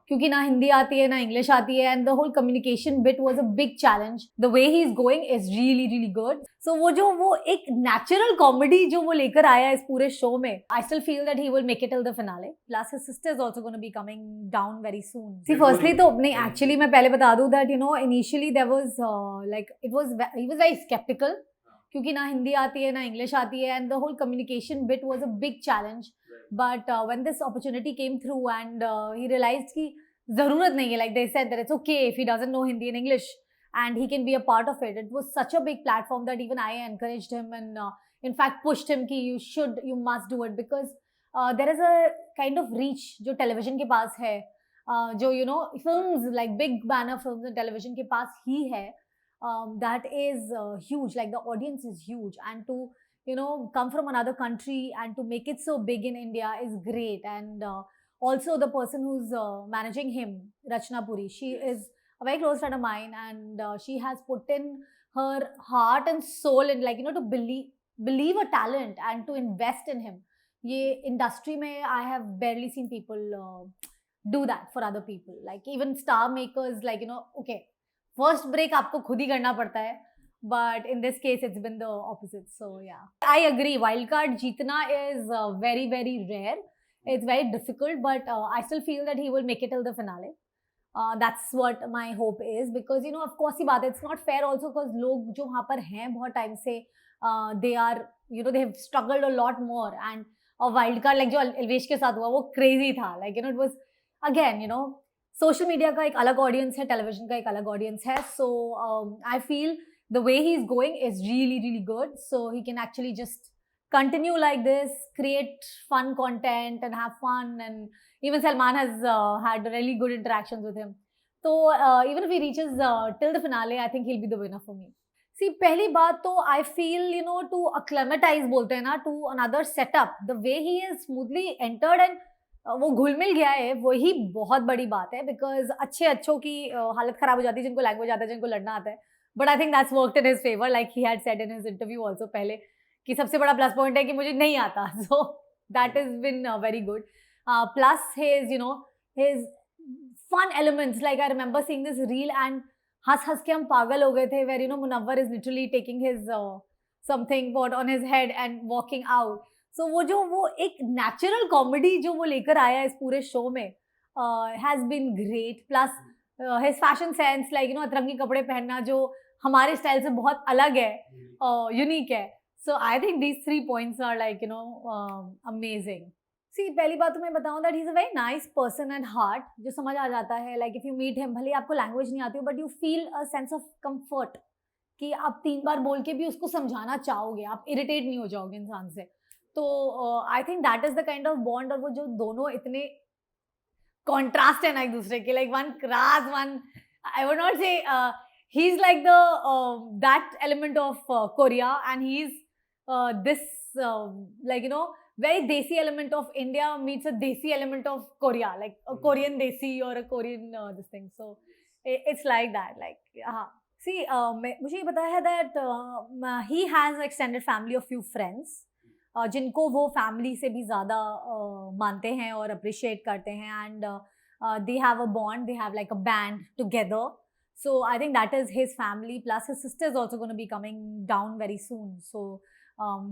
क्योंकि ना हिंदी आती है ना इंग्लिश आती है and the whole communication bit was a big challenge. The way he is going is really really good. So वो एक नेचुरल कॉमेडी जो वो लेकर आया इस पूरे शो में, I still feel that he will make it till the finale. Plus his sister is also gonna be coming down very soon. See firstly तो नहीं, एक्चुअली मैं पहले बता दूं that initially there was like he was very sceptical, क्योंकि ना हिंदी आती है ना इंग्लिश आती है and the whole communication bit was a big challenge. But when this opportunity came through and he realized कि ज़रूरत नहीं है, like they said that it's okay if he doesn't know Hindi and English and he can be a part of it. It was such a big platform that even I encouraged him and in fact pushed him कि you must do it, because there is a kind of reach जो television के पास है, जो films like big banner films and television के पास ही है, that is huge. Like the audience is huge, and to come from another country and to make it so big in India is great. And also the person who's managing him, Rachna Puri, she is a very close friend of mine, and she has put in her heart and soul in, like, to believe a talent and to invest in him. Ye industry mein I have barely seen people do that for other people, like even star makers, like okay, first break आपको खुद ही करना पड़ता है, but in this case it's been the opposite. So yeah, I agree, wildcard jeetna is very very rare. It's very difficult, but I still feel that he will make it till the finale. That's what my hope is, because of course ही बात है, it's not fair also because लोग जो वहाँ पर हैं बहुत time से, they are they have struggled a lot more, and wild card like जो अलवेश के साथ हुआ वो crazy था, like it was again social media का एक अलग audience है, television का एक अलग audience है. So I feel the way he's going is really really good, so he can actually just continue like this, create fun content and have fun. And even Salman has had really good interactions with him. So even if he reaches till the finale, I think he'll be the winner for me. See, पहली बात तो I feel to acclimatize बोलते हैं ना, to another setup, the way he is smoothly entered and वो घुल मिल गया है, वही बहुत बड़ी बात है. बिकॉज अच्छों की हालत खराब हो जाती है जिनको लैंग्वेज आता है, जिनको लड़ना आता है. But I think that's worked in his favour, like he had said in his interview also पहले कि सबसे बड़ा प्लस पॉइंट है कि मुझे नहीं आता. So that is been very good. Plus his his fun elements, like I remember seeing this reel and हंस के हम पागल हो गए थे, where Munawar is literally taking his something pot on his head and walking out. So वो एक natural comedy जो वो लेकर आया इस पूरे शो में has been great. Plus his fashion sense, like अतरंगी कपड़े पहनना जो हमारे स्टाइल से बहुत अलग है, यूनिक है. So I think these 3 points are like amazing. See, पहली बात तो मैं बताऊं that he is a very nice person at heart, जो समझ आ जाता है. Like if you meet him, भले आपको लैंग्वेज नहीं आती हो, but you feel a sense of comfort कि आप 3 बार बोल के भी उसको समझाना चाहोगे, आप इरिटेट नहीं हो जाओगे इंसान से. तो I think that is the kind of bond. और वो जो दोनों इतने कॉन्ट्रास्ट है ना एक दूसरे के, like one cross, one I would not say he is like the that element of Korea, and he is this like very desi element of India meets a desi element of Korea, like a Korean desi or a Korean this thing. So it's like that, like see, मुझे ये पता है that he has an extended family of few friends जिनको वो family से भी ज़्यादा मानते हैं और अप्रिशिएट करते हैं. And they have a bond, they have like a band together. So I think that is his family, plus his sister is also going to be coming down very soon. So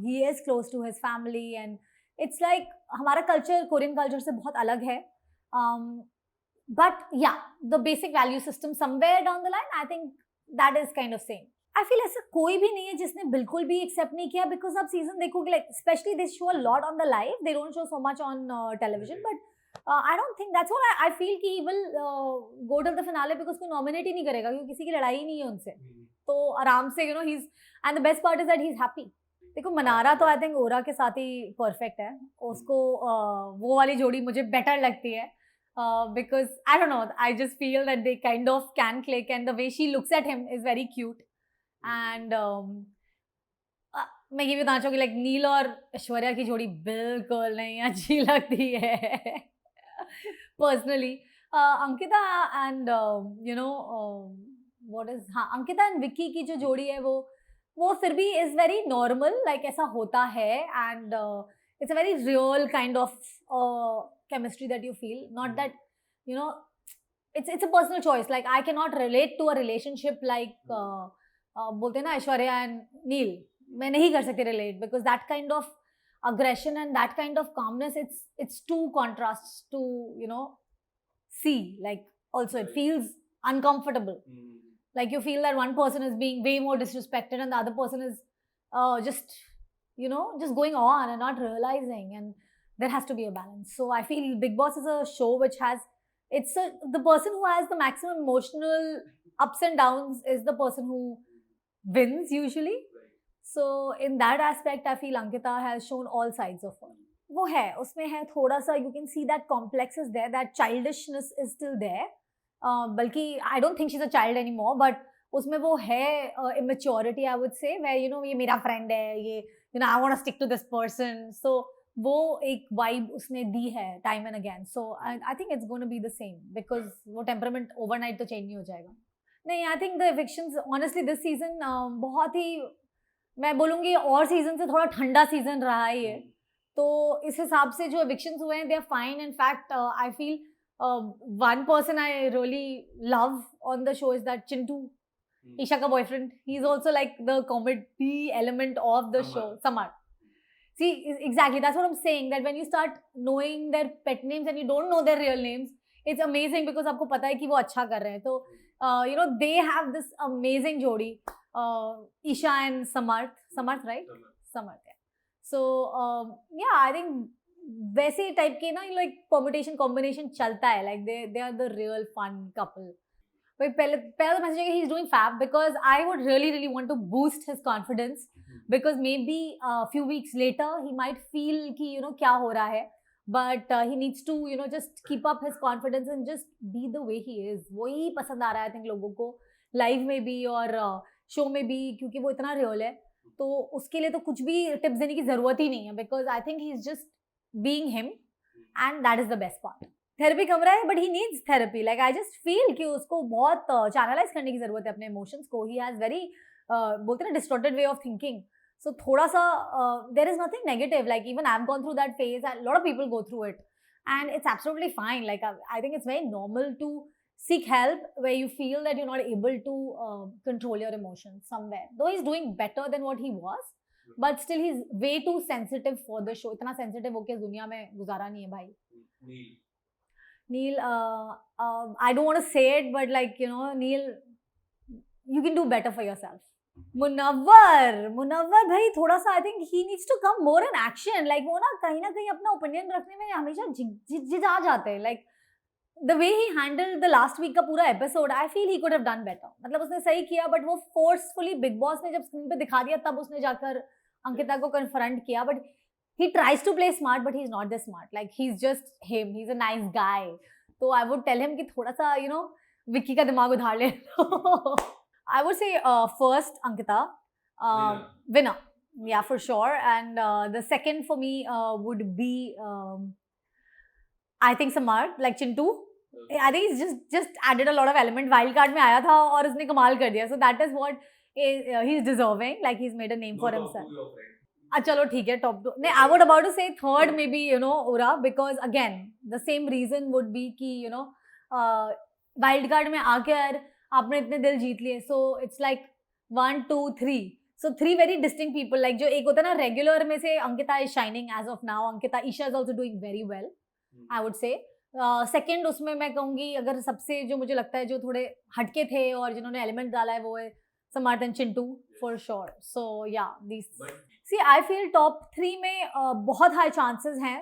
he is close to his family, and it's like हमारा culture Korean culture से बहुत अलग है. But yeah, the basic value system somewhere down the line, I think that is kind of same. I feel ऐसा कोई भी नहीं है जिसने बिल्कुल भी एक्सेप्ट नहीं किया, बिकॉज आप सीजन देखोगे, like specially they show a lot on the live, they don't show so much on television. But I don't think that's what I feel कि he will go till the finale, because कोई nominate ही नहीं करेगा, क्योंकि किसी की लड़ाई नहीं है उनसे. तो आराम से he is, and the best part is that he is happy. देखो, मनारा तो आई थिंक ओरा के साथ ही परफेक्ट है. उसको वो वाली जोड़ी मुझे बेटर लगती है, because I don't know, I just feel that they kind of can click, and the way she looks at him is very cute. And मैं ये भी बताना चाहूँगी, लाइक नील और ऐश्वर्या की जोड़ी बिल्कुल नहीं अच्छी लगती है personally. Ankita and what is, हाँ, अंकिता एंड विक्की की जो जोड़ी है वो फिर भी इज वेरी नॉर्मल, लाइक ऐसा होता है. And it's a very real kind of chemistry that you feel, not that it's a personal choice. Like I cannot relate to a relationship like बोलते हैं ना ऐश्वर्या and Neil. मैं नहीं कर सकती relate because that kind of aggression and that kind of calmness, it's too contrasts to, you know, see. Like also it feels uncomfortable. Like you feel that one person is being way more disrespected and the other person is just, you know, just going on and not realizing, and there has to be a balance. So I feel Big Boss is a show which has, the person who has the maximum emotional ups and downs is the person who wins usually. So in that aspect I feel Ankita has shown all sides of her. वो है, उसमें है थोड़ा सा, you can see that complex is there, that childishness is still there. बल्कि I don't think she's a child anymore, but उसमें वो है immaturity I would say, where you know ये मेरा friend है, ये you know I want to stick to this person. So वो एक वाइब उसने दी है time and again. So I think it's gonna be the same because वो temperament overnight तो चेंज नहीं हो जाएगा. नहीं, I think the evictions honestly this season बहुत ही, मैं बोलूँगी और सीजन से थोड़ा ठंडा सीजन रहा है ये. तो इस हिसाब से जो एविक्शंस हुए हैं they are fine. In fact I feel one person I really love on the show is that Chintu, Isha ka boyfriend. He's also like the comedy element of the show. Samar. See, exactly, that's what I'm saying, that when you start knowing their pet names and you don't know their real names, it's amazing because आपको पता है कि वो अच्छा कर रहे हैं. तो you know, they have this amazing jodi, Isha and Samarth, right? Samarth, yeah. So yeah, I think वैसे टाइप के ना like permutation combination चलता है, like they are the real fun couple. भाई पहले तो मैसेज है कि he is doing fab because I would really want to boost his confidence because maybe a few weeks later he might feel कि you know क्या हो रहा है, but he needs to you know just keep up his confidence and just be the way he is. वही पसंद आ रहा है I think लोगों को लाइव में भी और शो में भी, क्योंकि वो इतना रियल है. तो उसके लिए तो कुछ भी टिप्स देने की जरूरत ही नहीं है because I think he is just being him and that is the best part. Therapy कम रहा है but he needs therapy. Like I just feel कि उसको बहुत चैनलाइज करने की जरूरत है अपने इमोशंस को. ही हैज वेरी बोलते हैं ना distorted way of thinking. So थोड़ा सा there is nothing negative. Like even I have gone through that phase and lot of people go through it and it's absolutely fine. Like I think it's very normal to seek help where you feel that you're not able to control your emotions somewhere. Though he's doing better than what he was, but still he's way too sensitive for the show. इतना sensitive होके दुनिया में गुजारा नहीं है भाई. Neil, I don't want to say it, but like, you know, Neil, you can do better for yourself. Munawwar भाई थोड़ा सा I think he needs to come more in action. Like वो ना कहीं अपना opinion रखने में हमेशा झिझा जाते हैं. Like the way he handled the last week का पूरा episode, I feel he could have done better. मतलब उसने सही किया, but वो forcefully Big Boss ने जब स्क्रीन पे दिखा दिया तब उसने जाकर अंकिता को confront किया. But he tries to play smart, but he's not this smart. Like he's just him. He's a nice guy. So I would tell him कि थोड़ा सा you know विक्की का दिमाग उधार ले. I would say first Ankita, winner. Yeah, for sure. And the second for me would be I think Samarth, like Chintu. I think he's just added a lot of element. Wild card में आया था और उसने कमाल कर दिया. So that is what he's deserving. Like he's made a name for himself. चलो ठीक है, top 2. नहीं, I would about to say third maybe you know Ura, because again the same reason would be कि you know wild card में आकर आपने इतने दिल जीत लिए. So it's like 1, 2, 3. So 3 very distinct people. Like जो एक होता है ना regular में से Ankita is shining as of now. Ankita, Isha is also doing very well. I would say. Second उसमें मैं कहूँगी अगर सबसे जो मुझे लगता है जो थोड़े हटके थे और जिन्होंने एलिमेंट डाला है वो है Samarth and Chintu for sure. So yeah, these. See, I feel top 3 में बहुत high chances हैं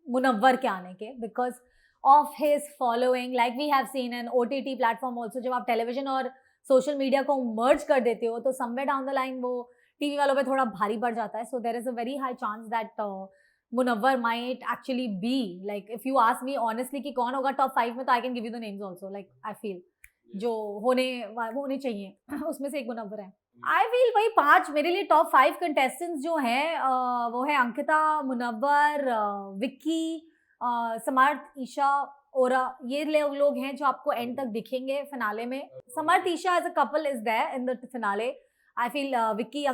मुनव्वर के आने के because of his following. Like we have seen an OTT platform also. जब आप टेलीविजन और सोशल मीडिया को merge कर देते हो तो somewhere down the line वो टीवी वालों पे थोड़ा भारी पड़ जाता है. So there is a very high chance that Munawwar might actually be, like if you ask me honestly कि कौन होगा top 5 में, तो I can give you the names also. Like I feel जो होने चाहिए उसमें से एक मुनव्वर है. I feel भाई 5 मेरे लिए top 5 contestants जो हैं वो है अंकिता, मुनव्वर, विक्की, समर्थ, ईशा, ओरा. ये लोग हैं जो आपको एंड तक दिखेंगे फिनाले में. समर्थ, Isha as a couple is there in the finale. I feel Vicky,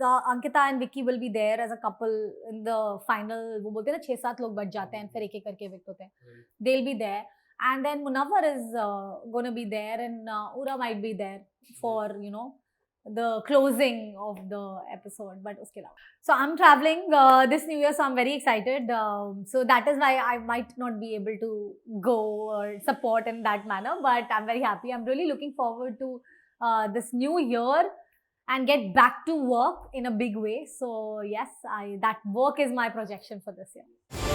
Ankita and Vicky will be there as a couple in the final. वो बोलते हैं ना 6-7 लोग बच जाते हैं फिर एक-एक करके विक्ट होते हैं. They'll be there. And then Munawar is going to be there, and Ura might be there for, the closing of the episode. But uske alawa. So I'm traveling this New Year, so I'm very excited. So that is why I might not be able to go or support in that manner, but I'm very happy. I'm really looking forward to this new year and get back to work in a big way. So yes, that work is my projection for this year.